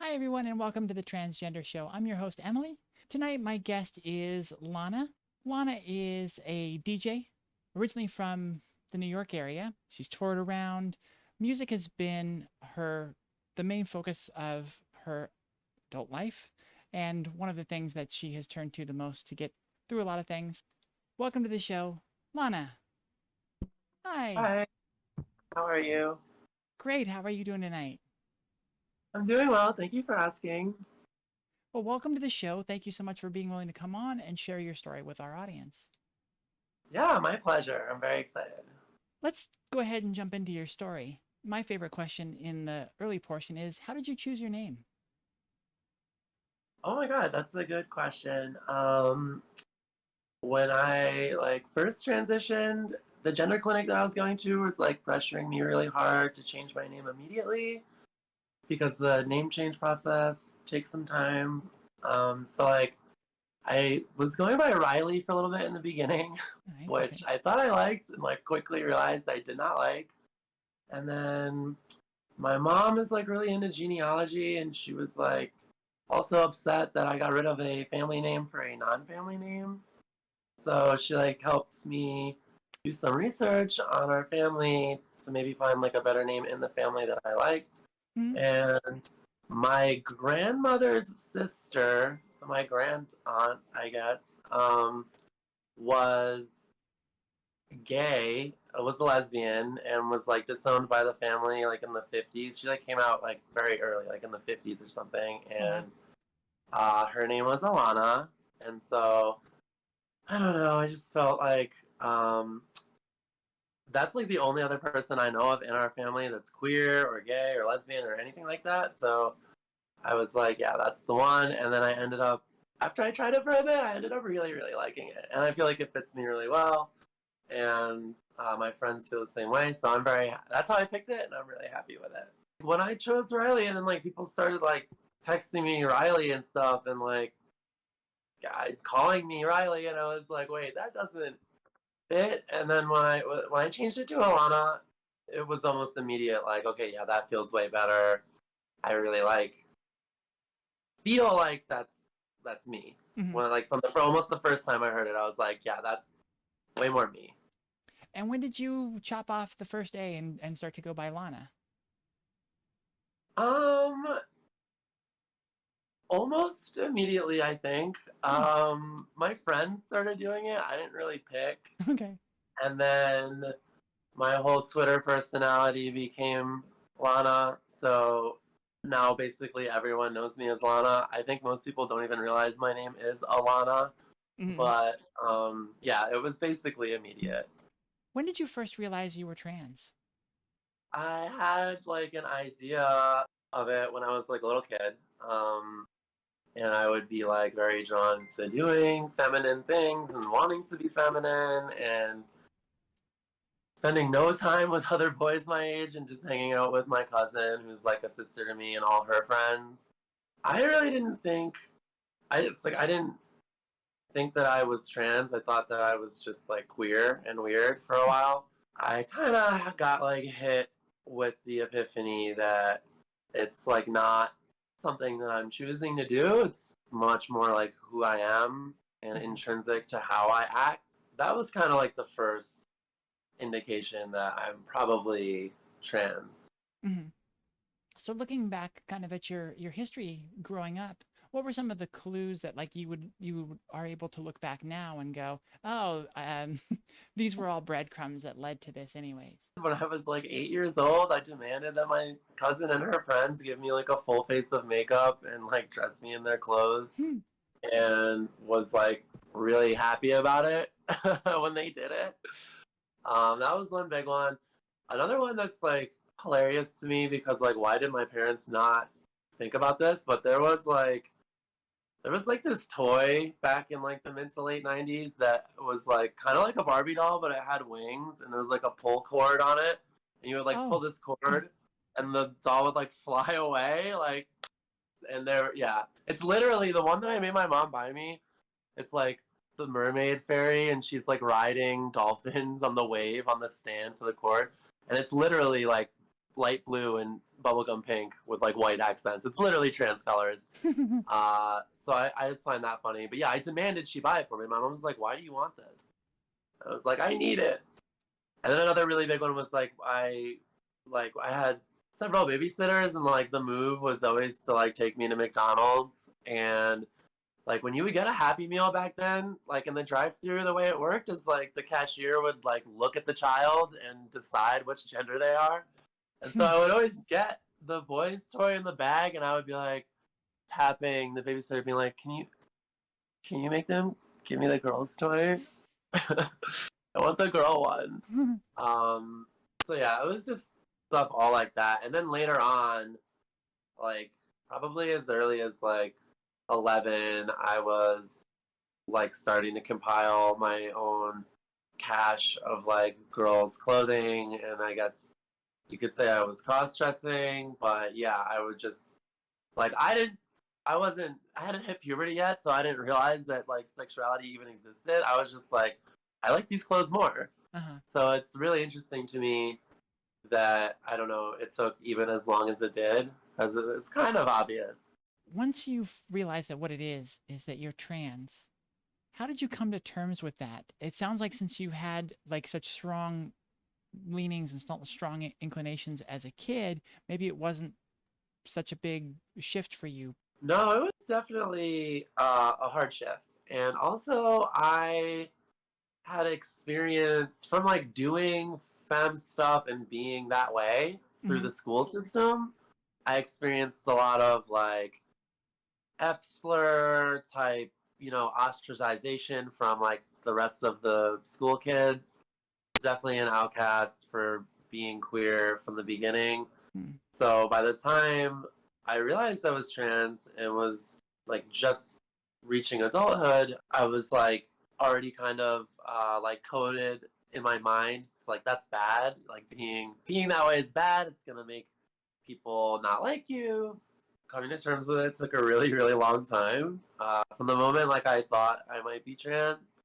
Hi, everyone, and welcome to the Transgender Show. I'm your host, Emily. Tonight, my guest is Lana. Lana is a DJ, originally from the New York area. She's toured around. Music has been the main focus of her adult life, and one of the things that she has turned to the most to get through a lot of things. Welcome to the show, Lana. Hi. Hi, how are you? Great. How are you doing tonight? I'm doing well, thank you for asking. Well, welcome to the show. Thank you so much for being willing to come on and share your story with our audience. Yeah, my pleasure. I'm very excited. Let's go ahead and jump into your story. My favorite question in the early portion is, how did you choose your name? Oh my God, that's a good question. When I first transitioned, the gender clinic that I was going to was pressuring me really hard to change my name immediately because the name change process takes some time. I was going by Riley for a little bit in the beginning, Right, which okay. I thought I liked and quickly realized I did not like. And then my mom is really into genealogy, and she was also upset that I got rid of a family name for a non-family name. So she helped me do some research on our family to maybe find a better name in the family that I liked. Mm-hmm. And my grandmother's sister, so my grand aunt, I guess, was gay, was a lesbian, and was disowned by the family in the 50s. She came out very early, in the 50s or something, Oh, wow. and her name was Alana. And so I don't know, I just felt that's the only other person I know of in our family that's queer or gay or lesbian or anything like that. So I was yeah, that's the one. And then I ended up, after I tried it for a bit, I ended up really, really liking it. And I feel like it fits me really well. And my friends feel the same way. So that's how I picked it. And I'm really happy with it. When I chose Riley, and then people started texting me Riley and stuff, and calling me Riley, and I was wait, that doesn't fit. And then when I changed it to Alana, it was almost immediate. Okay, yeah, that feels way better. I really feel like that's me. Mm-hmm. When from almost the first time I heard it, I was yeah, that's way more me. And when did you chop off the first A and start to go by Lana? Um, Almost immediately, I think. Hmm. My friends started doing it. I didn't really pick, Okay. and then my whole Twitter personality became Lana. So now basically everyone knows me as Lana. I think most people don't even realize my name is Alana. Mm-hmm. But yeah, it was basically immediate. When did you first realize you were trans? I had an idea of it when I was a little kid. And I would be very drawn to doing feminine things and wanting to be feminine and spending no time with other boys my age and just hanging out with my cousin who's a sister to me and all her friends. I really didn't think I didn't think that I was trans. I thought that I was just queer and weird for a while. I kind of got hit with the epiphany that it's not something that I'm choosing to do. It's much more who I am and Mm-hmm. intrinsic to how I act. That was kind of the first indication that I'm probably trans. Mm-hmm. So looking back kind of at your history growing up, what were some of the clues that you are able to look back now and go, oh, these were all breadcrumbs that led to this anyways? When I was 8 years old, I demanded that my cousin and her friends give me a full face of makeup and dress me in their clothes, Hmm. and was really happy about it when they did it. That was one big one. Another one that's hilarious to me because why did my parents not think about this? But there was this toy back in the mid to late 90s that was kind of like a Barbie doll, but it had wings and there was a pull cord on it, and you would pull Oh, this cord and the doll would fly away and there, yeah, it's literally the one that I made my mom buy me. It's the mermaid fairy, and she's riding dolphins on the wave on the stand for the cord, and it's literally light blue and bubblegum pink with like white accents. It's literally trans colors. So I just find that funny. But yeah, I demanded she buy it for me. My mom was like, "Why do you want this?" I was like, "I need it." And then another really big one was like I had several babysitters, and like the move was always to like take me to McDonald's. And like when you would get a Happy Meal back then, like in the drive-thru, the way it worked is like the cashier would like look at the child and decide which gender they are. And so I would always get the boy's toy in the bag, and I would be like tapping the babysitter, being like, can you make them give me the girl's toy? I want the girl one." So yeah, it was just stuff all like that. And then later on, like probably as early as like 11, I was like starting to compile my own cache of like girls' clothing, and I guess you could say I was cross-dressing. But yeah, I would just like I hadn't hit puberty yet, so I didn't realize that like sexuality even existed. I was just like, I like these clothes more. Uh-huh. So it's really interesting to me that, I don't know, it took even as long as it did, because it was kind of obvious. Once you've realized that what it is that you're trans, how did you come to terms with that? It sounds like since you had like such strong leanings and strong inclinations as a kid, maybe it wasn't such a big shift for you. No, it was definitely a hard shift. And also, I had experienced from like doing femme stuff and being that way through the school system. I experienced a lot of like F slur type, ostracization from like the rest of the school kids. Definitely an outcast for being queer from the beginning. So by the time I realized I was trans and was like just reaching adulthood, I was like already kind of like coded in my mind. It's like, that's bad. Like being that way is bad. It's gonna make people not like you. Coming to terms with it took a really, really long time. From the moment like I thought I might be trans,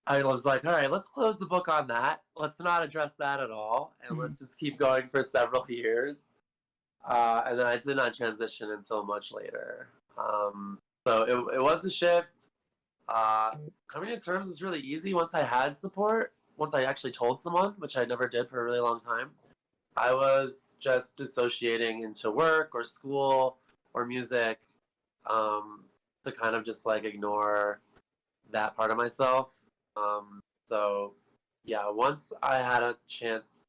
I was like, all right, let's close the book on that. Let's not address that at all, and let's just keep going for several years. And then I did not transition until much later. So it was a shift. Coming to terms was really easy once I had support. Once I actually told someone, which I never did for a really long time. I was just dissociating into work or school or music, to kind of just like ignore that part of myself. So yeah, once I had a chance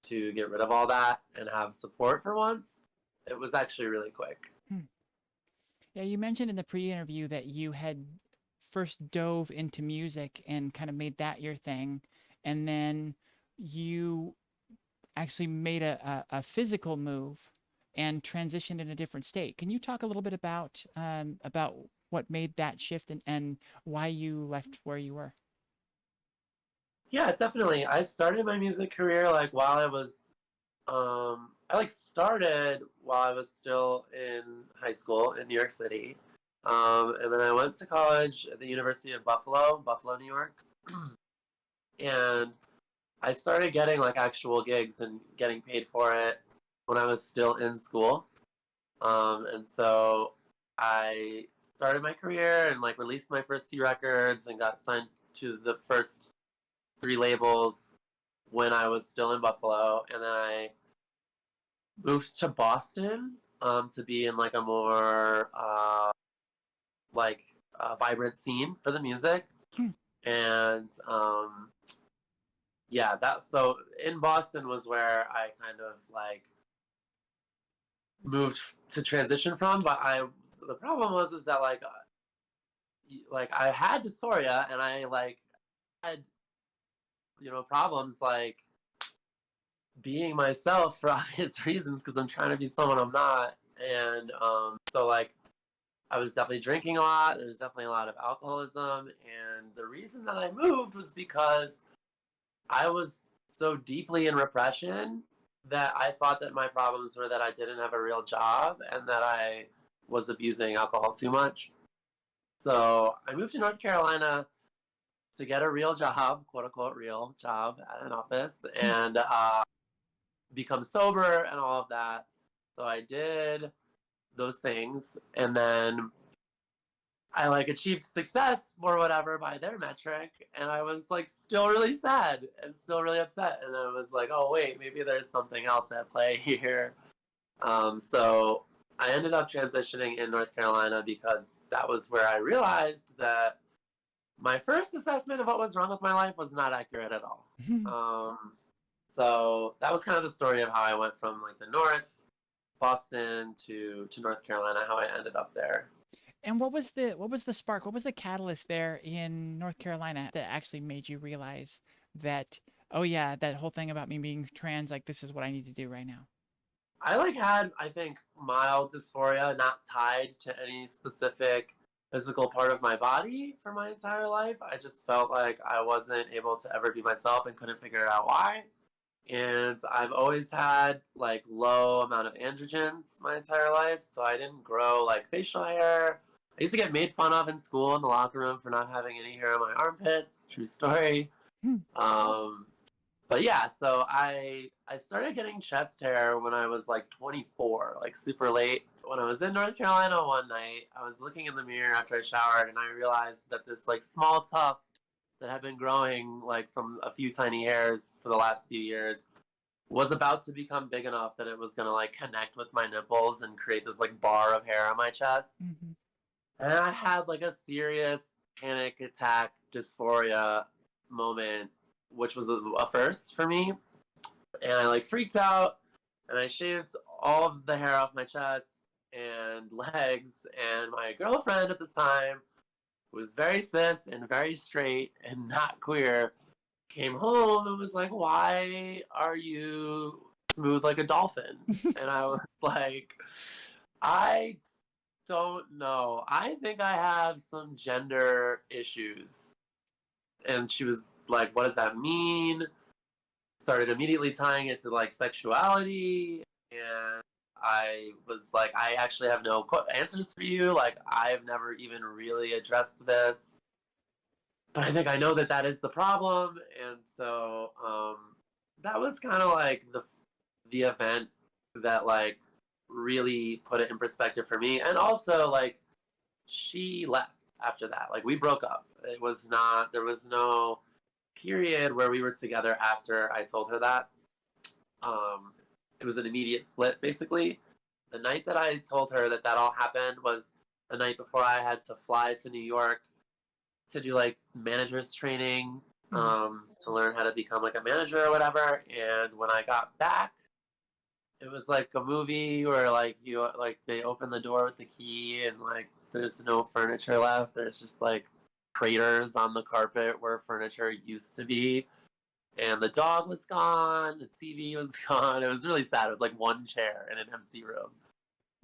to get rid of all that and have support for once, it was actually really quick. Yeah, you mentioned in the pre-interview that you had first dove into music and kind of made that your thing, and then you actually made a physical move and transitioned in a different state. Can you talk a little bit about what made that shift and why you left where you were? Yeah, definitely. I started my music career like while I was I like started while I was still in high school in New York City. And then I went to college at the University of Buffalo, New York. And I started getting like actual gigs and getting paid for it when I was still in school. And so I started my career and like released my first few records and got signed to the first 3 labels when I was still in Buffalo. And then I moved to Boston to be in like a more vibrant scene for the music. And yeah, that so in Boston was where I kind of like moved to transition from. But the problem was that like I had dysphoria, and I like had problems like being myself for obvious reasons, because I'm trying to be someone I'm not. And so like I was definitely drinking a lot. There's definitely a lot of alcoholism. And the reason that I moved was because I was so deeply in repression that I thought that my problems were that I didn't have a real job and that I was abusing alcohol too much. So I moved to North Carolina to get a real job, quote unquote real job, at an office. And become sober and all of that. So I did those things, and then I like achieved success or whatever by their metric, and I was like still really sad and still really upset, and I was like, oh wait, maybe there's something else at play here. So I ended up transitioning in North Carolina because that was where I realized that my first assessment of what was wrong with my life was not accurate at all. So that was kind of the story of how I went from like the North, Boston to North Carolina, how I ended up there. And what was the spark? What was the catalyst there in North Carolina that actually made you realize that, oh yeah, that whole thing about me being trans, like this is what I need to do right now? I like had, I think, mild dysphoria, not tied to any specific physical part of my body for my entire life. I just felt like I wasn't able to ever be myself and couldn't figure out why. And I've always had like low amount of androgens my entire life, so I didn't grow like facial hair. I used to get made fun of in school in the locker room for not having any hair on my armpits. True story. Hmm. But yeah, so I started getting chest hair when I was like 24, like super late. When I was in North Carolina one night, I was looking in the mirror after I showered, and I realized that this like small tuft that had been growing like from a few tiny hairs for the last few years was about to become big enough that it was gonna like connect with my nipples and create this like bar of hair on my chest. Mm-hmm. And I had like a serious panic attack dysphoria moment, which was a first for me. And I like freaked out, and I shaved all of the hair off my chest and legs. And my girlfriend at the time, who was very cis and very straight and not queer, came home and was like, "Why are you smooth like a dolphin?" And I was like, "I don't know. I think I have some gender issues." And she was like, "What does that mean?" Started immediately tying it to like sexuality, and I was like, "I actually have no answers for you. Like, I've never even really addressed this, but I think I know that that is the problem." And so that was kind of like the event that like really put it in perspective for me. And also like she left after that. Like we broke up. It was not, there was no period where we were together after I told her that. Um, it was an immediate split basically. The night that I told her that that all happened was the night before I had to fly to New York to do like managers training, to learn how to become like a manager or whatever. And when I got back, it was like a movie where like you like they open the door with the key and like there's no furniture left. There's just like craters on the carpet where furniture used to be. And the dog was gone, the TV was gone. It was really sad. It was like one chair in an empty room.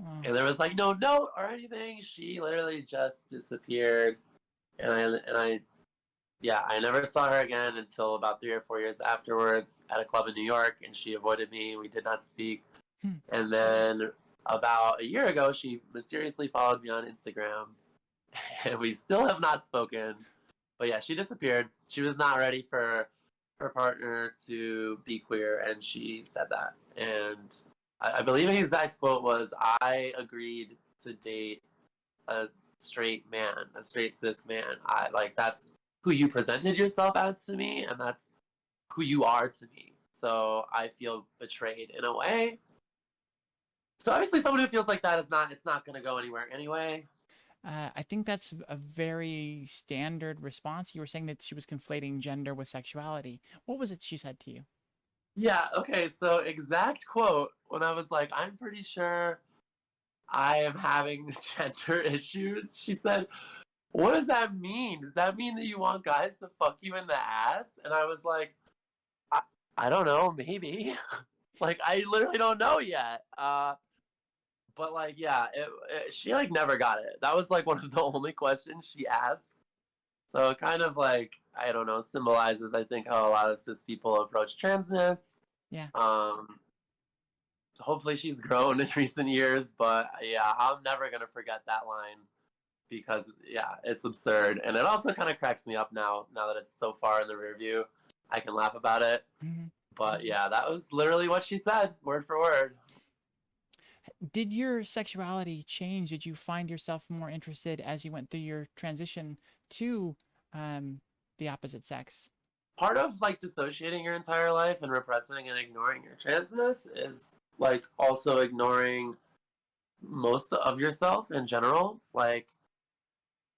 Oh. And there was like no note or anything. She literally just disappeared. And I yeah, I never saw her again until about 3 or 4 years afterwards at a club in New York, and she avoided me. We did not speak. And then about a year ago, she mysteriously followed me on Instagram, and we still have not spoken. But yeah, she disappeared. She was not ready for her partner to be queer, and she said that. And I believe the exact quote was, "I agreed to date a straight man, a straight cis man. I like that's who you presented yourself as to me, and that's who you are to me. So I feel betrayed in a way." So obviously, someone who feels like that is not. It's not going to go anywhere anyway. I think that's a very standard response. You were saying that she was conflating gender with sexuality. What was it she said to you? Yeah. Okay. So exact quote when I was like, "I'm pretty sure I am having gender issues." She said, "What does that mean? Does that mean that you want guys to fuck you in the ass?" And I was like, I, I don't know, maybe. Like, I literally don't know yet. But like, yeah, she like never got it. That was like one of the only questions she asked. So it kind of like, I don't know, symbolizes I think how a lot of cis people approach transness. Yeah. Um, Hopefully she's grown in recent years, but yeah, I'm never gonna forget that line because yeah, it's absurd, and it also kind of cracks me up now. Now that it's so far in the rear view, I can laugh about it. Mm-hmm. But yeah, that was literally what she said, word for word. Did your sexuality change? Did you find yourself more interested as you went through your transition to um, the opposite sex? Part of like dissociating your entire life and repressing and ignoring your transness is like also ignoring most of yourself in general. Like,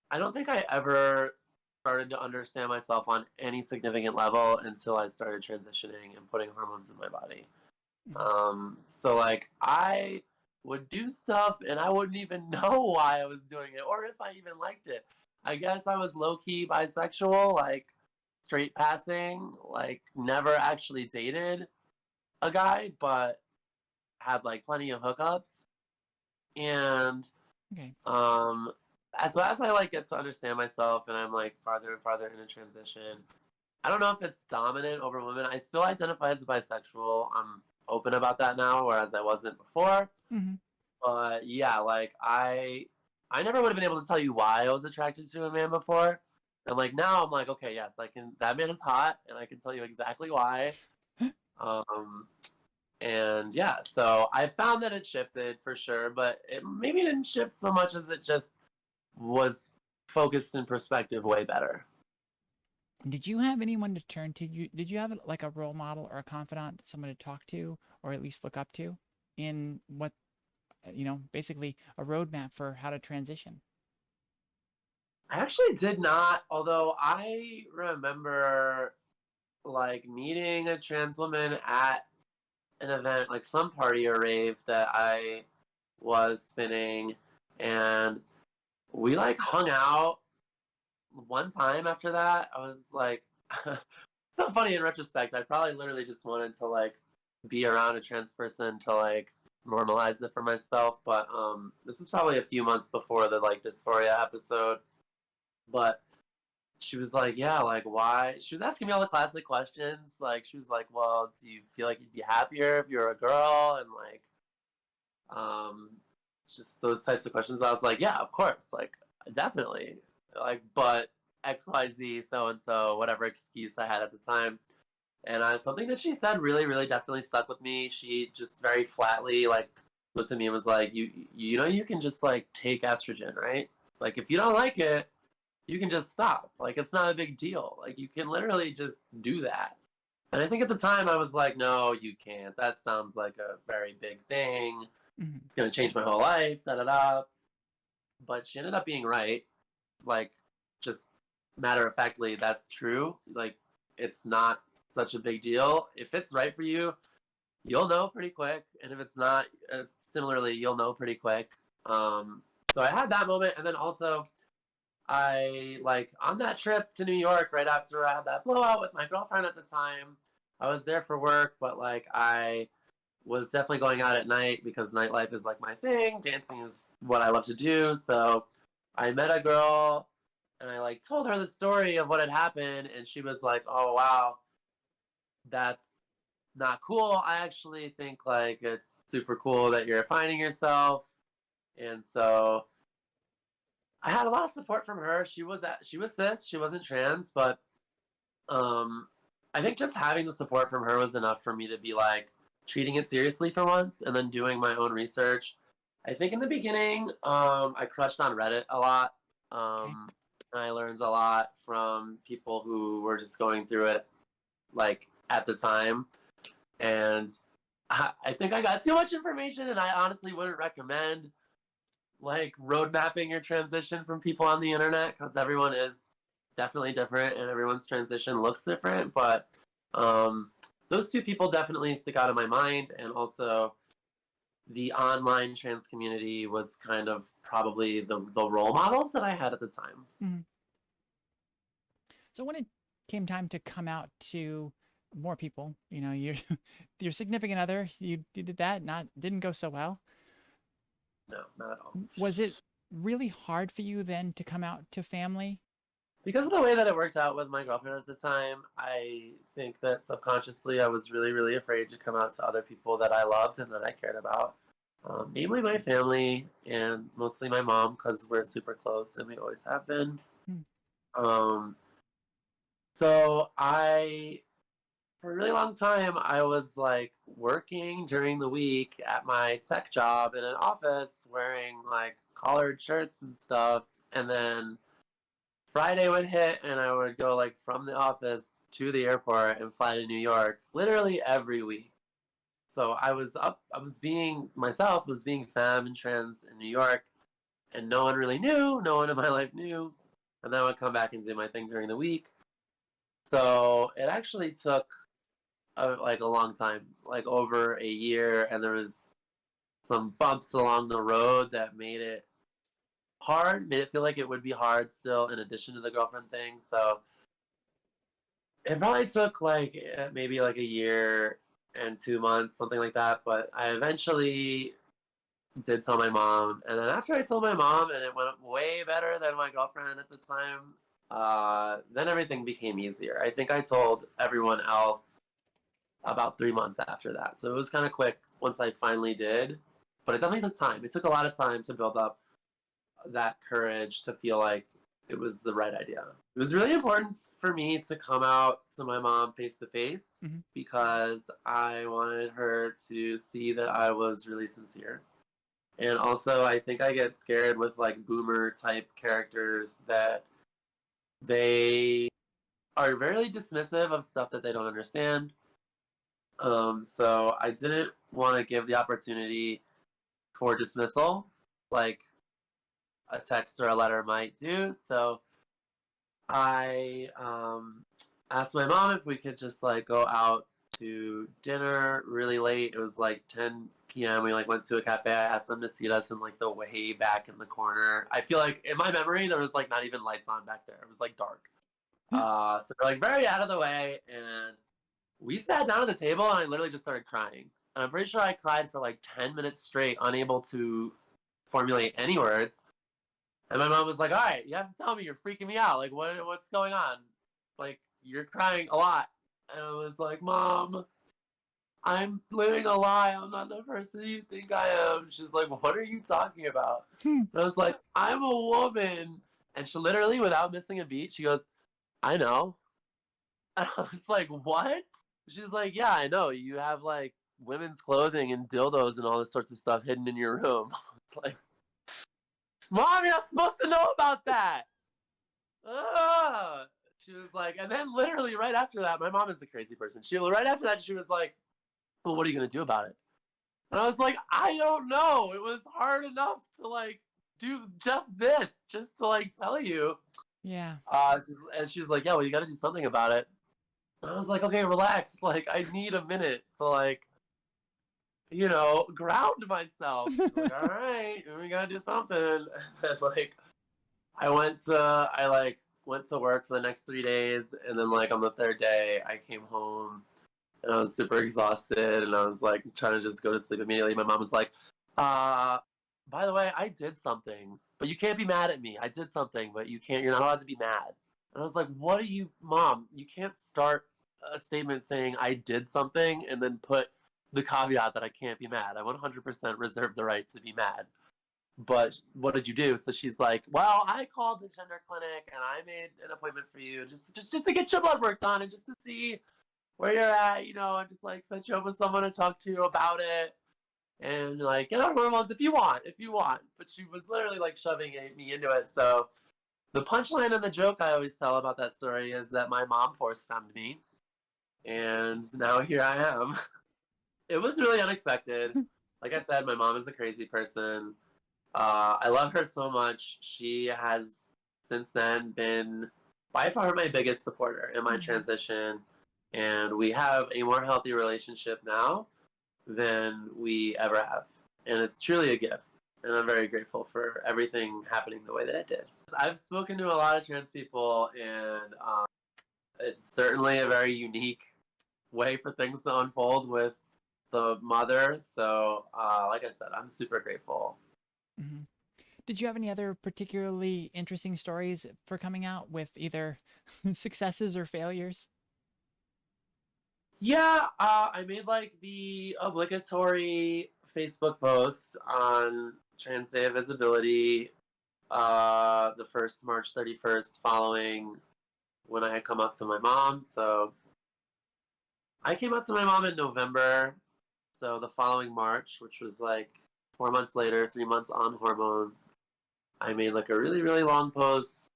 I don't think I ever started to understand myself on any significant level until I started transitioning and putting hormones in my body. So like I would do stuff and I wouldn't even know why I was doing it or if I even liked it. I guess I was low key bisexual, like straight passing, like never actually dated a guy, but had like plenty of hookups. And Okay. so as I like get to understand myself and I'm like farther and farther in a transition, I don't know if it's dominant over women. I still identify as bisexual. I'm open about that now, whereas I wasn't before. Mm-hmm. But yeah, like I never would have been able to tell you why I was attracted to a man before. And like now I'm like, okay, yes, I can that man is hot and I can tell you exactly why. Um and yeah, so I found that it shifted for sure, but it maybe didn't shift so much as it just was focused in perspective way better. Did you have anyone to turn to? Did you have like a role model or a confidant, someone to talk to, or at least look up to, in what basically a roadmap for how to transition? I actually did not, although I remember like meeting a trans woman at an event, like some party or rave that I was spinning, and we like hung out one time after that. I was like, it's so funny in retrospect. I probably literally just wanted to like be around a trans person to like normalize it for myself. But this was probably a few months before the like Dysphoria episode. But she was like, yeah, like why? She was asking me all the classic questions. Like she was like, well, do you feel like you'd be happier if you're a girl? And like, um, just those types of questions. I was like, yeah, of course, like definitely, like, but X Y Z so and so whatever excuse I had at the time. And something that she said really, really definitely stuck with me. She just very flatly like looked at me and was like, you know, you can just like take estrogen, right? Like if you don't like it, you can just stop. Like it's not a big deal. Like you can literally just do that. And I think at the time I was like, no, you can't. That sounds like a very big thing. Mm-hmm. It's gonna change my whole life. Da da da. But she ended up being right. Like just matter of factly, that's true. Like it's not such a big deal. If it's right for you, you'll know pretty quick. And if it's not, similarly, you'll know pretty quick. So I had that moment, and then also I like on that trip to New York right after I had that blowout with my girlfriend at the time. I was there for work, but like I was definitely going out at night because nightlife is like my thing. Dancing is what I love to do. So I met a girl and I like told her the story of what had happened, and she was like, "Oh wow, that's not cool. I actually think like it's super cool that you're finding yourself." And so I had a lot of support from her. She was cis, she wasn't trans, but um I think just having the support from her was enough for me to be like treating it seriously for once and then doing my own research. I think in the beginning, I crushed on Reddit a lot. Okay. And I learned a lot from people who were just going through it like at the time. And I think I got too much information and I honestly wouldn't recommend like road mapping your transition from people on the internet because everyone is definitely different and everyone's transition looks different. But those two people definitely stick out of my mind, and also the online trans community was kind of probably the role models that I had at the time. Mm-hmm. So when it came time to come out to more people, your your significant other, you did that, not didn't go so well. No, not at all. Was it really hard for you then to come out to family? Because of the way that it worked out with my girlfriend at the time, I think that subconsciously I was really, really afraid to come out to other people that I loved and that I cared about. Namely my family and mostly my mom because we're super close and we always have been. Hmm. Um, so I for a really long time, I was like working during the week at my tech job in an office wearing like collared shirts and stuff. And then Friday would hit and I would go like from the office to the airport and fly to New York literally every week. So I was being myself, was being femme and trans in New York, and no one really knew, no one in my life knew. And then I would come back and do my thing during the week. So it actually took like a long time, like over a year, and there was some bumps along the road that made it hard, made it feel like it would be hard still in addition to the girlfriend thing. So it probably took like maybe like a year and 2 months, something like that. But I eventually did tell my mom, and then after I told my mom, and it went way better than my girlfriend at the time. Then everything became easier. I think I told everyone else about 3 months after that, so it was kind of quick once I finally did. But it definitely took time. It took a lot of time to build up that courage to feel like it was the right idea. It was really important for me to come out to my mom face to face because I wanted her to see that I was really sincere. And also, I think I get scared with like boomer type characters that they are very dismissive of stuff that they don't understand. So I didn't want to give the opportunity for dismissal, like a text or a letter might do. So I asked my mom if we could just like go out to dinner really late. It was like 10 p.m. We like went to a cafe. I asked them to seat us in like the way back in the corner. I feel like in my memory there was like not even lights on back there. It was like dark. So they're like very out of the way, and we sat down at the table and I literally just started crying. And I'm pretty sure I cried for like 10 minutes straight, unable to formulate any words. And my mom was like, "All right, you have to tell me. You're freaking me out. Like, what's going on? Like, you're crying a lot." And I was like, "Mom, I'm living a lie. I'm not the person you think I am." She's like, "What are you talking about?" And I was like, "I'm a woman." And she literally, without missing a beat, she goes, "I know." And I was like, "What?" She's like, "Yeah, I know. You have like women's clothing and dildos and all this sorts of stuff hidden in your room." It's like, "Mom, you're not supposed to know about that." Ugh. She was like, and then literally right after that, my mom is the crazy person. Right after that, she was like, "Well, what are you gonna do about it?" And I was like, "I don't know. It was hard enough to like do just this, just to like tell you." Yeah. And she was like, "Yeah, well, you got to do something about it." And I was like, "Okay, relax. Like, I need a minute to like, ground myself." She's like, "All right, we gotta do something." And then like, I went to work for the next 3 days, and then like on the third day, I came home and I was super exhausted, and I was like trying to just go to sleep immediately. My mom was like, by the way, I did something, but you can't be mad at me. I did something, but you're not allowed to be mad." And I was like, "What are you, Mom? You can't start a statement saying I did something and then put the caveat that I can't be mad. I 100% reserve the right to be mad. But what did you do?" So she's like, "Well, I called the gender clinic and I made an appointment for you just to get your blood work done and just to see where you're at, and just like set you up with someone to talk to you about it, and like get our hormones if you want." But she was literally like shoving me into it. So the punchline and the joke I always tell about that story is that my mom force stemmed me, and now here I am. It was really unexpected. Like I said, my mom is a crazy person. I love her so much. She has since then been by far my biggest supporter in my transition, and we have a more healthy relationship now than we ever have. And it's truly a gift. And I'm very grateful for everything happening the way that it did. I've spoken to a lot of trans people, and it's certainly a very unique way for things to unfold with the mother. So, like I said, I'm super grateful. Mm-hmm. Did you have any other particularly interesting stories for coming out with either successes or failures? Yeah, I made like the obligatory Facebook post on Trans Day of Visibility, the first March 31st following when I had come up to my mom. So I came out to my mom in November, so the following March, which was like 4 months later, 3 months on hormones, I made like a really, really long post,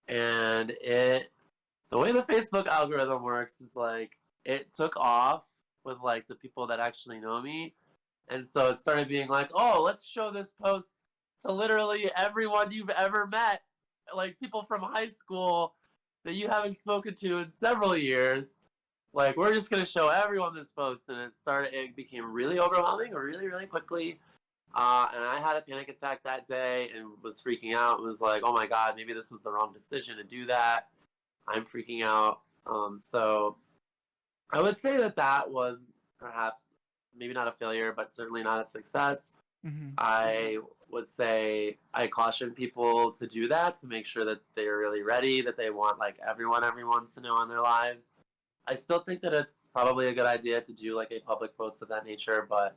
and the way the Facebook algorithm works is like it took off with like the people that actually know me, and so it started being like, oh, let's show this post to literally everyone you've ever met, like people from high school that you haven't spoken to in several years. Like, we're just gonna show everyone this post, and it became really overwhelming really, really quickly. And I had a panic attack that day and was freaking out and was like, oh my god, maybe this was the wrong decision to do that. I'm freaking out. So I would say that was perhaps maybe not a failure, but certainly not a success. Mm-hmm. I would say I caution people to do that, to make sure that they're really ready, that they want like everyone to know in their lives. I still think that it's probably a good idea to do like a public post of that nature, but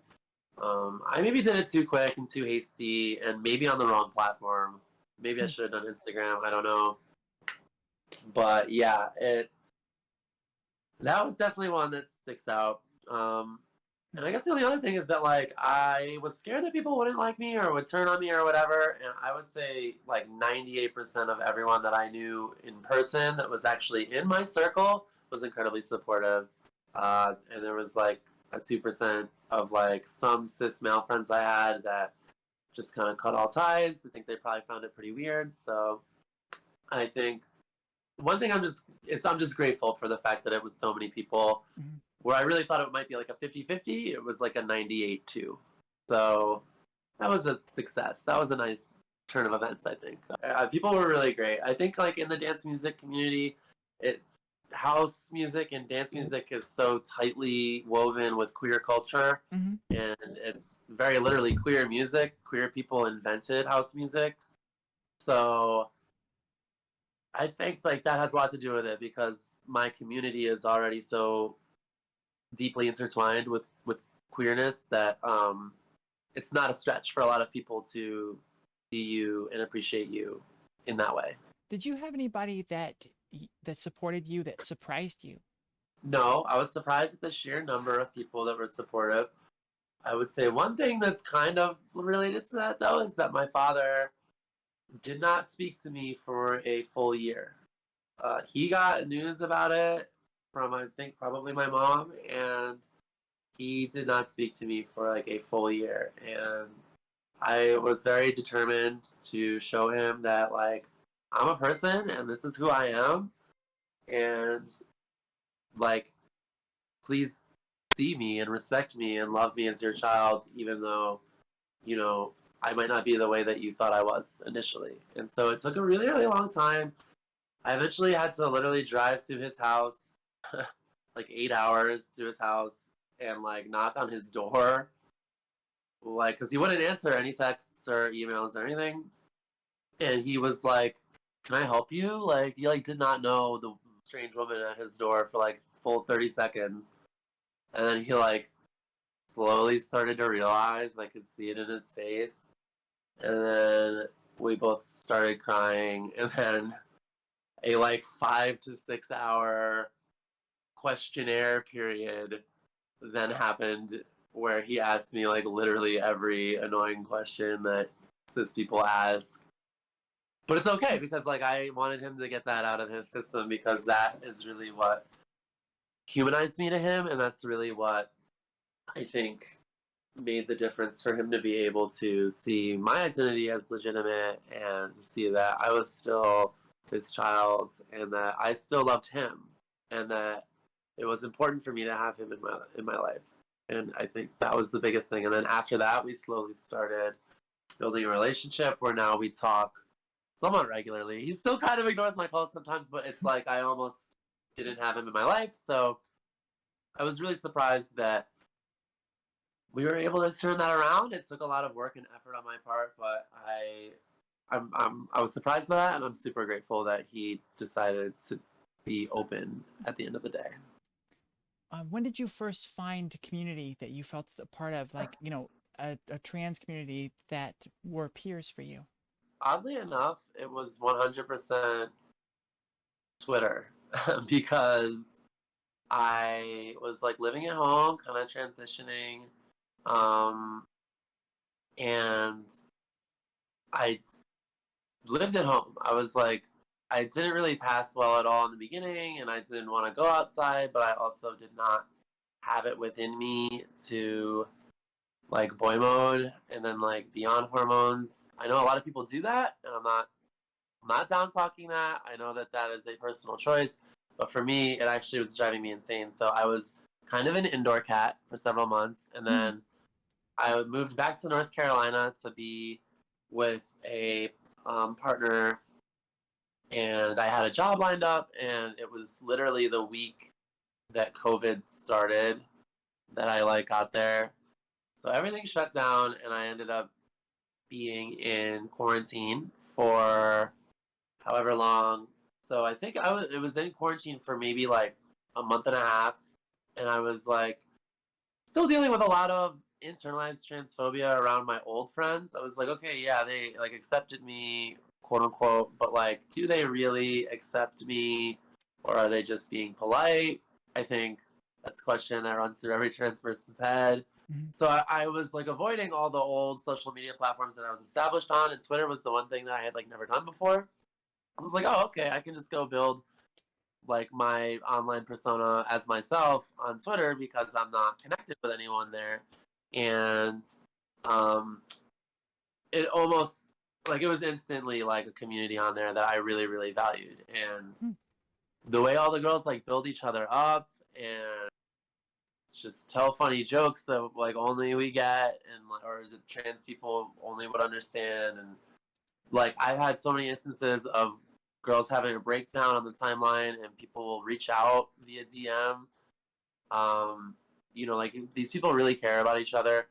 I maybe did it too quick and too hasty, and maybe on the wrong platform. Maybe I should have done Instagram. I don't know, but yeah, it that was definitely one that sticks out. And I guess the only other thing is that like I was scared that people wouldn't like me or would turn on me or whatever, and I would say like 98% of everyone that I knew in person that was actually in my circle was incredibly supportive. And there was like a 2% of like some cis male friends I had that just kind of cut all ties. I think they probably found it pretty weird. So I think one thing I'm just grateful for the fact that it was so many people. Mm-hmm. Where I really thought it might be like a 50-50, it was like a 98-2. So that was a success. That was a nice turn of events, I think. People were really great. I think like in the dance music community, it's house music and dance music is so tightly woven with queer culture, Mm-hmm. and it's very literally queer music. Queer people invented house music. So I think like that has a lot to do with it, because my community is already so deeply intertwined with queerness that it's not a stretch for a lot of people to see you and appreciate you in that way. Did you have anybody that supported you that surprised you? No, I was surprised at the sheer number of people that were supportive. I would say one thing that's kind of related to that though is that my father did not speak to me for a full year. He got news about it from, I think, probably my mom, and he did not speak to me for like a full year. And I was very determined to show him that like I'm a person and this is who I am, and like please see me and respect me and love me as your child, even though, you know, I might not be the way that you thought I was initially. And so it took a really, really long time. I eventually had to literally drive to his house, like 8 hours to his house, and like knock on his door, like, because he wouldn't answer any texts or emails or anything. And he was like, "Can I help you?" Like, he like did not know the strange woman at his door for like full 30 seconds, and then he like slowly started to realize. I could see it in his face, and then we both started crying, and then a like 5 to 6 hour questionnaire period then happened, where he asked me like literally every annoying question that cis people ask. But it's okay, because like I wanted him to get that out of his system, because that is really what humanized me to him, and that's really what I think made the difference for him to be able to see my identity as legitimate, and to see that I was still his child, and that I still loved him, and that it was important for me to have him in my life. And I think that was the biggest thing. And then after that, we slowly started building a relationship where now we talk somewhat regularly. He still kind of ignores my calls sometimes, but it's like I almost didn't have him in my life. So I was really surprised that we were able to turn that around. It took a lot of work and effort on my part, but I was surprised by that, and I'm super grateful that he decided to be open at the end of the day. When did you first find community that you felt a part of, like, a trans community that were peers for you? Oddly enough, it was 100% Twitter because I was like living at home, kind of transitioning, and I lived at home. I was like, I didn't really pass well at all in the beginning, and I didn't want to go outside, but I also did not have it within me to like boy mode and then like be on hormones. I know a lot of people do that, and I'm not down talking that. I know that that is a personal choice, but for me, it actually was driving me insane. So I was kind of an indoor cat for several months, and then I moved back to North Carolina to be with a partner, and I had a job lined up, and it was literally the week that COVID started that I like got there. So everything shut down, and I ended up being in quarantine for however long. So I think it was in quarantine for maybe like a month and a half, and I was like still dealing with a lot of internalized transphobia around my old friends. I was like, okay, yeah, they like accepted me, quote unquote, but like, do they really accept me, or are they just being polite? I think that's a question that runs through every trans person's head. So I was like avoiding all the old social media platforms that I was established on, and Twitter was the one thing that I had like never done before. I was like, oh, okay, I can just go build like my online persona as myself on Twitter because I'm not connected with anyone there. And um, it almost like it was instantly like a community on there that I really, really valued. And the way all the girls like build each other up and just tell funny jokes that like only we get and or is it trans people only would understand, and like I've had so many instances of girls having a breakdown on the timeline and people will reach out via DM. Like these people really care about each other.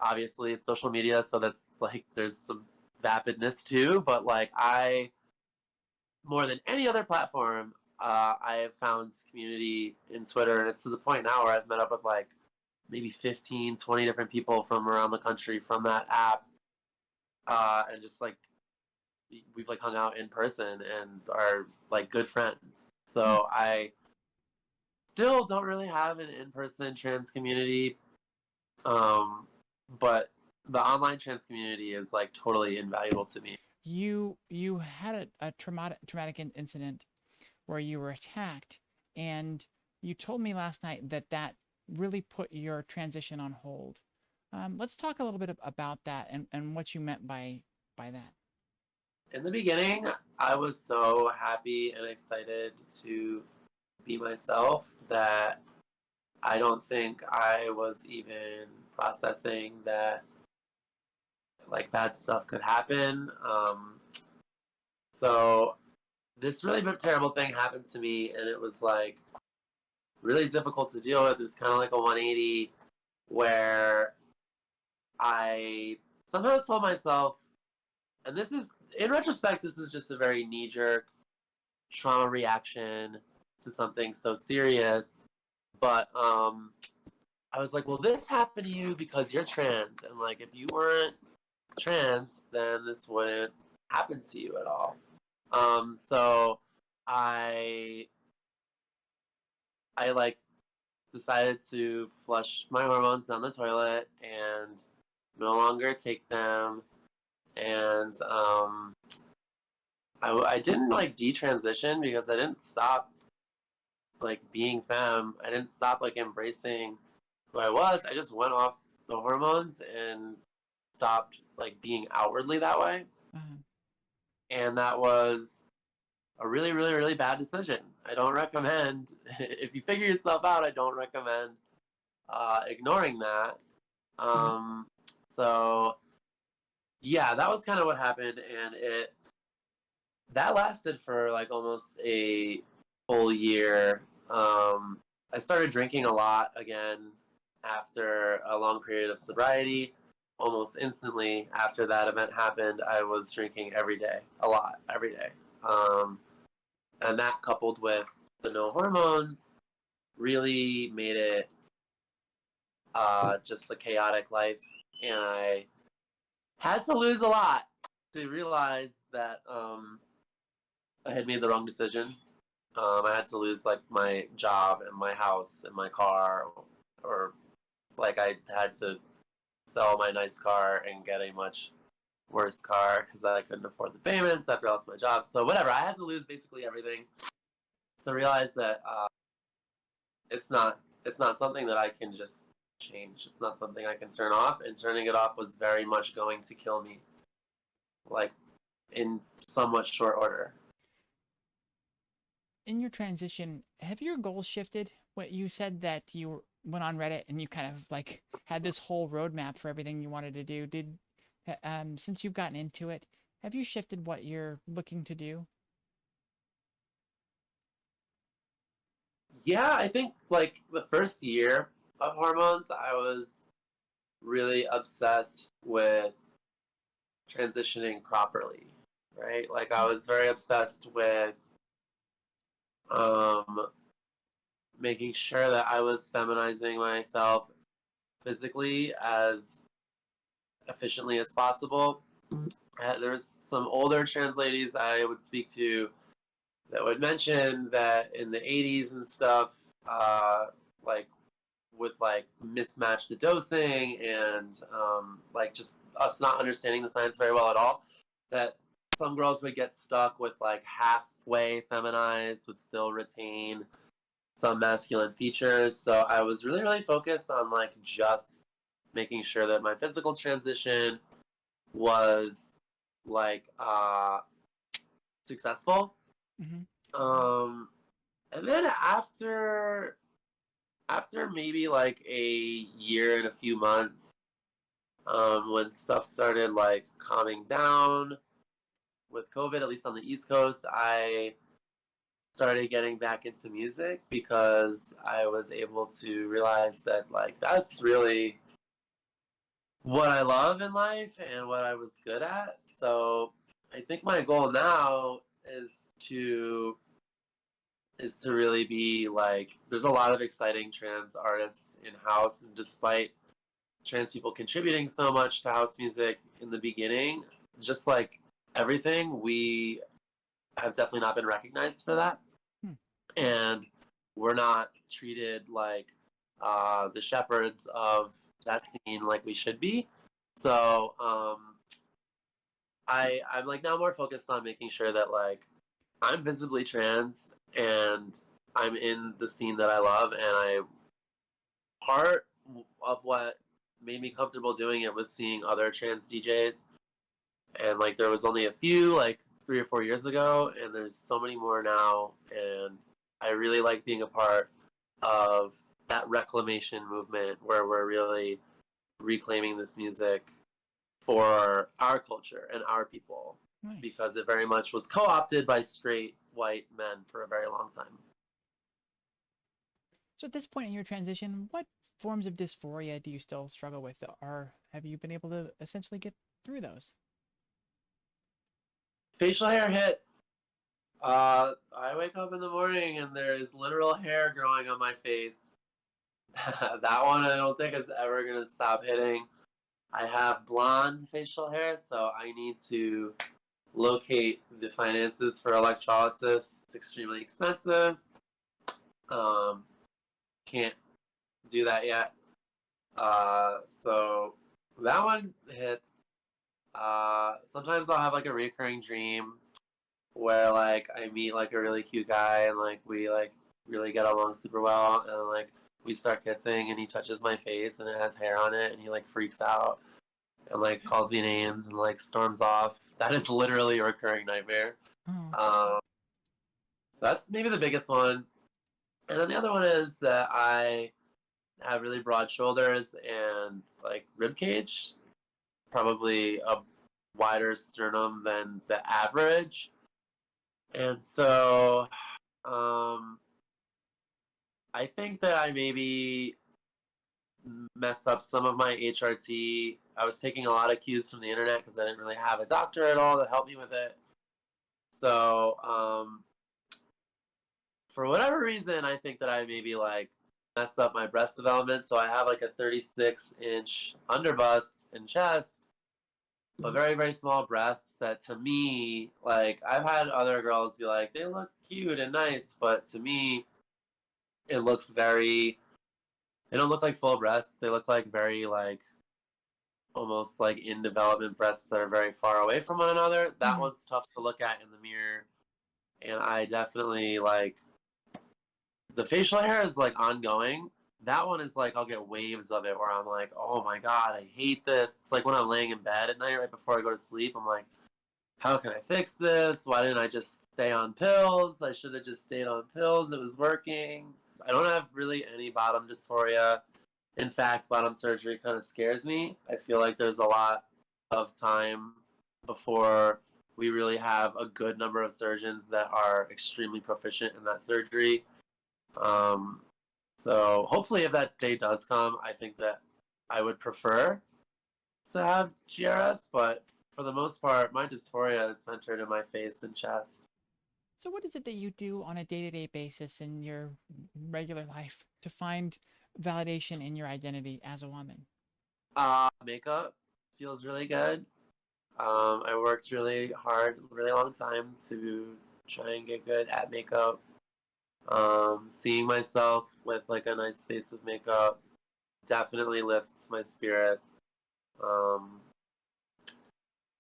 Obviously, it's social media, so that's like there's some vapidness too. But like I, more than any other platform, I have found community in Twitter, and it's to the point now where I've met up with like maybe 15, 20 different people from around the country from that app, and just like we've like hung out in person and are like good friends. So I still don't really have an in-person trans community, but the online trans community is like totally invaluable to me. You had a traumatic incident where you were attacked, and you told me last night that that really put your transition on hold. Let's talk a little bit about that and what you meant by that. In the beginning, I was so happy and excited to be myself that I don't think I was even processing that like bad stuff could happen. So this really terrible thing happened to me, and it was like really difficult to deal with. It was kind of like a 180 where I somehow told myself, and this is, in retrospect, this is just a very knee jerk trauma reaction to something so serious. But I was like, well, this happened to you because you're trans, and like if you weren't trans, then this wouldn't happen to you at all. So I like decided to flush my hormones down the toilet and no longer take them. And I didn't like detransition because I didn't stop like being femme. I didn't stop like embracing who I was. I just went off the hormones and stopped like being outwardly that way. And that was a really, really, really bad decision. I don't recommend, if you figure yourself out, I don't recommend ignoring that. So, yeah, that was kind of what happened, and that lasted for like almost a full year. I started drinking a lot again after a long period of sobriety. Almost instantly after that event happened, I was drinking every day, a lot, every day. And that coupled with the no hormones really made it just a chaotic life. And I had to lose a lot to realize that I had made the wrong decision. I had to lose like my job and my house and my car, or like I had to sell my nice car and get a much worse car because I couldn't afford the payments after I lost my job. So whatever, I had to lose basically everything to realize that it's not something that I can just change. It's not something I can turn off, and turning it off was very much going to kill me, like in somewhat short order. In your transition, have your goals shifted? What you said that you went on Reddit and you kind of like had this whole roadmap for everything you wanted to do. Did since you've gotten into it, have you shifted what you're looking to do? Yeah, I think like the first year of hormones, I was really obsessed with transitioning properly, right? Like I was very obsessed with um, making sure that I was feminizing myself physically as efficiently as possible. There's some older trans ladies I would speak to that would mention that in the 80s and stuff, like with like mismatched dosing and like just us not understanding the science very well at all, that some girls would get stuck with like halfway feminized, would still retain some masculine features. So I was really, really focused on like just making sure that my physical transition was like successful. Mm-hmm. And then after maybe like a year and a few months, when stuff started like calming down with COVID, at least on the East Coast, I started getting back into music because I was able to realize that like that's really what I love in life and what I was good at. So I think my goal now is to really be like, there's a lot of exciting trans artists in house, and despite trans people contributing so much to house music in the beginning, just like everything, we have definitely not been recognized for that. Hmm. And we're not treated like the shepherds of that scene like we should be. So I'm like now more focused on making sure that like I'm visibly trans and I'm in the scene that I love, and I part of what made me comfortable doing it was seeing other trans DJs, and like there was only a few like 3 or 4 years ago, and there's so many more now, and I really like being a part of that reclamation movement where we're really reclaiming this music for our culture and our people, Nice. because it very much was co-opted by straight white men for a very long time. So at this point in your transition, what forms of dysphoria do you still struggle with, or have you been able to essentially get through those? Facial hair hits. I wake up in the morning and there is literal hair growing on my face. That one I don't think is ever gonna stop hitting. I have blonde facial hair, so I need to locate the finances for electrolysis. It's extremely expensive. Um, can't do that yet. So that one hits. Sometimes I'll have like a recurring dream where like I meet like a really cute guy and like we like really get along super well, and like we start kissing and he touches my face and it has hair on it and he like freaks out and like calls me names and like storms off. That is literally a recurring nightmare. Oh. Um, so that's maybe the biggest one. And then the other one is that I have really broad shoulders and like rib cage, probably a wider sternum than the average. And so I think that I maybe mess up some of my HRT. I was taking a lot of cues from the internet because I didn't really have a doctor at all to help me with it. So for whatever reason, I think that I maybe like messed up my breast development. So I have like a 36-inch underbust and chest, but very, very small breasts that to me, like, I've had other girls be like, they look cute and nice, but to me, it looks very, they don't look like full breasts. They look like very, like, almost like in development breasts that are very far away from one another. That one's tough to look at in the mirror. And I definitely, like, the facial hair is, like, ongoing. That one is like, I'll get waves of it where I'm like, oh my God, I hate this. It's like when I'm laying in bed at night right before I go to sleep, I'm like, how can I fix this? Why didn't I just stay on pills? I should have just stayed on pills. It was working. I don't have really any bottom dysphoria. In fact, bottom surgery kind of scares me. I feel like there's a lot of time before we really have a good number of surgeons that are extremely proficient in that surgery. Um, so hopefully, if that day does come, I think that I would prefer to have GRS, but for the most part, my dysphoria is centered in my face and chest. So what is it that you do on a day-to-day basis in your regular life to find validation in your identity as a woman? Makeup feels really good. I worked really hard, really long time to try and get good at makeup. Seeing myself with like a nice face of makeup definitely lifts my spirits. Um,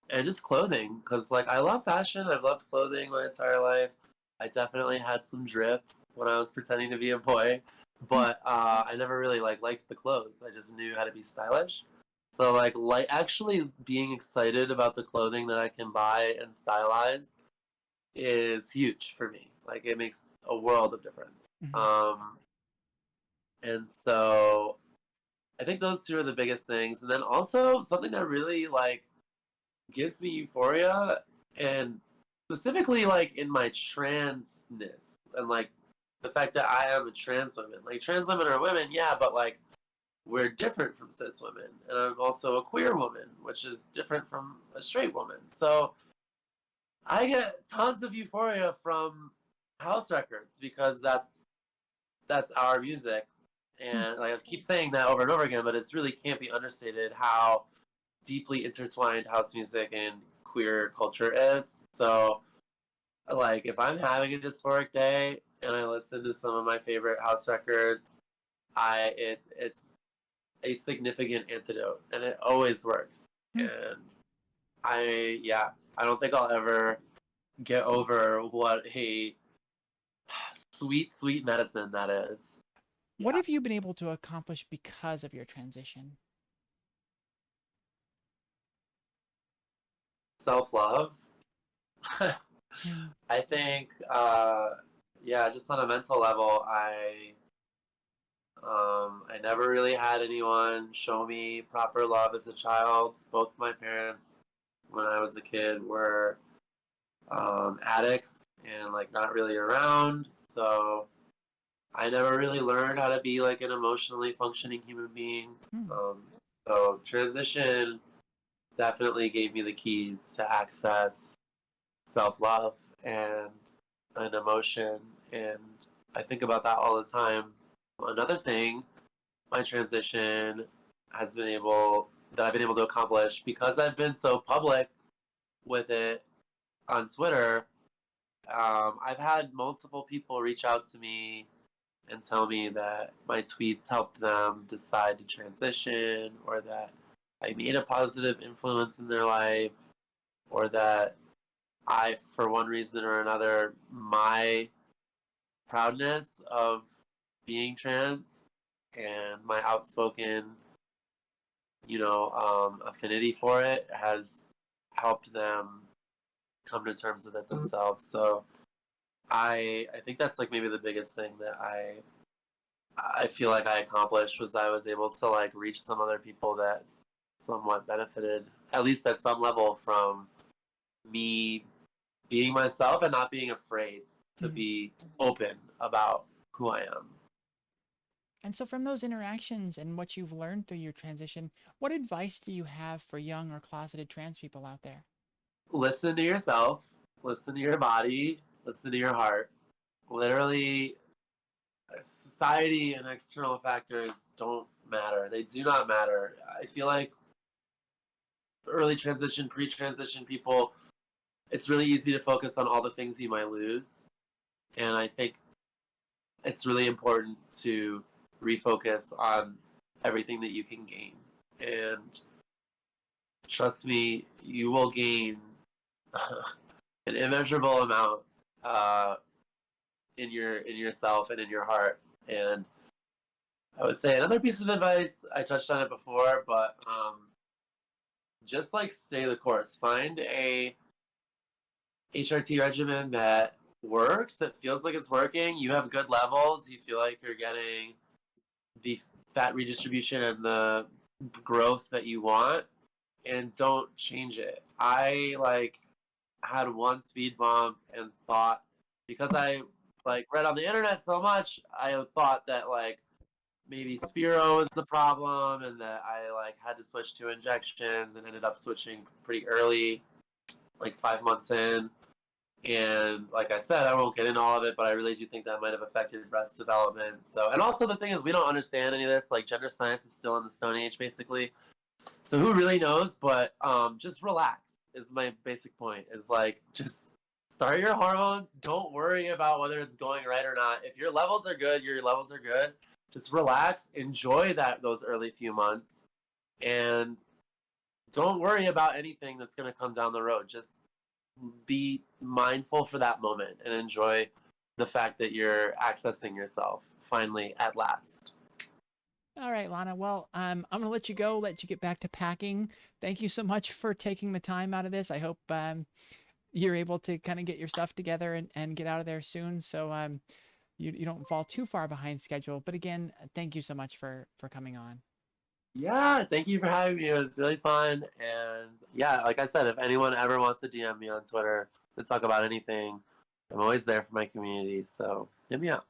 and just clothing, because like I love fashion. I've loved clothing my entire life. I definitely had some drip when I was pretending to be a boy, but I never really like liked the clothes. I just knew how to be stylish. So like actually being excited about the clothing that I can buy and stylize is huge for me. Like it makes a world of difference. Um, and so I think those two are the biggest things. And then also something that really like gives me euphoria, and specifically like in my transness and like the fact that I am a trans woman. Like trans women are women, yeah, but like we're different from cis women, and I'm also a queer woman, which is different from a straight woman. So I get tons of euphoria from house records because that's our music, and like I keep saying that over and over again, but it's really can't be understated how deeply intertwined house music and queer culture is. So like if I'm having a dysphoric day and I listen to some of my favorite house records, it's a significant antidote, and it always works. And I don't think I'll ever get over what a sweet, sweet medicine that is. What Yeah. have you been able to accomplish because of your transition? Self-love. Mm. I think, yeah, just on a mental level, I never really had anyone show me proper love as a child. Both my parents, when I was a kid, were addicts and like not really around. So I never really learned how to be like an emotionally functioning human being. Mm. Um, so transition definitely gave me the keys to access self love and an emotion, and I think about that all the time. Another thing my transition has been able that I've been able to accomplish because I've been so public with it on Twitter. I've had multiple people reach out to me and tell me that my tweets helped them decide to transition, or that I made a positive influence in their life, or that I, for one reason or another, my proudness of being trans and my outspoken, affinity for it has helped them come to terms with it themselves. So I think that's like maybe the biggest thing that I feel like I accomplished was I was able to like reach some other people that somewhat benefited, at least at some level, from me being myself and not being afraid to be open about who I am. And so from those interactions and what you've learned through your transition, what advice do you have for young or closeted trans people out there? Listen to yourself, listen to your body, listen to your heart. Literally, society and external factors don't matter. They do not matter. I feel like early transition, pre-transition people, it's really easy to focus on all the things you might lose. And I think it's really important to refocus on everything that you can gain. And trust me, you will gain an immeasurable amount in yourself and in your heart. And I would say another piece of advice, I touched on it before, but just like stay the course. Find a HRT regimen that works, that feels like it's working. You have good levels. You feel like you're getting the fat redistribution and the growth that you want, and don't change it. I had one speed bump and thought, because I read on the internet so much, I thought that maybe Spiro was the problem and that I had to switch to injections, and ended up switching pretty early, 5 months in. And like I said, I won't get into all of it, but I really do think that might have affected breast development. So, and also the thing is, we don't understand any of this. Gender science is still in the Stone Age, basically. So who really knows? But just relax is my basic point. Is just start your hormones. Don't worry about whether it's going right or not. If your levels are good, your levels are good. Just relax, enjoy those early few months, and don't worry about anything that's going to come down the road. Just be mindful for that moment and enjoy the fact that you're accessing yourself finally at last. All right, Lana. Well, I'm going to let you go, let you get back to packing. Thank you so much for taking the time out of this. I hope you're able to kind of get your stuff together and get out of there soon, so you don't fall too far behind schedule. But again, thank you so much for coming on. Yeah, thank you for having me. It was really fun. And yeah, like I said, if anyone ever wants to DM me on Twitter to talk about anything, I'm always there for my community. So hit me up.